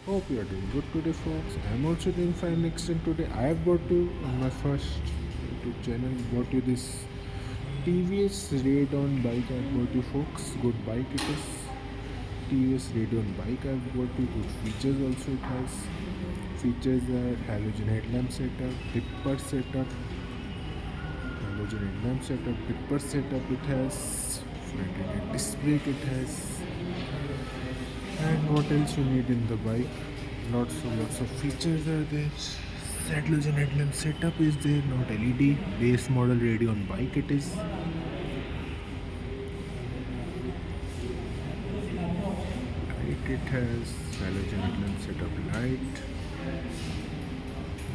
Hope you are doing good today, folks. I'm also doing fine. Next time today, I have brought you on my first YouTube channel. Brought you this TVS Radeon bike. I've brought you, folks. Good bike it is. TVS Radeon bike. I've brought you good features. Also, it has features are halogen headlamp setup, tipper setup, halogen headlamp setup, tipper setup. It has front-ended disc brake. It has. And what else you need in the bike? Lots of features are there. Halogen headlamp setup is there, not LED. Base model Radeon bike it is. Light it has halogen headlamp setup light.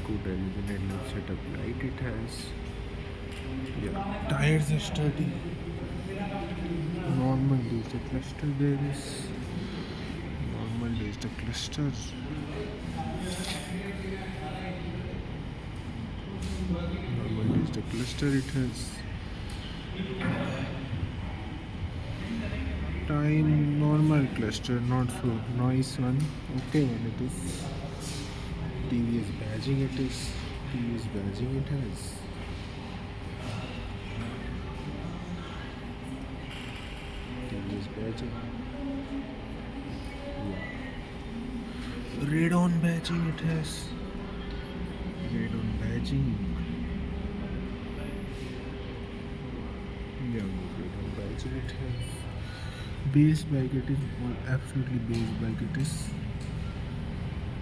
Good halogen headlamp setup light it has. Yeah, tires are sturdy. Normal is the cluster there is. Normal is the cluster. Normal is the cluster it has. Time normal cluster, not so nice one. Okay, and it is TVS badging. It is TVS badging. It has TVS badging. Yeah. Red on badging. It has red on badging. Yeah, red on badging. It has base bike. It is absolutely base bike. It is.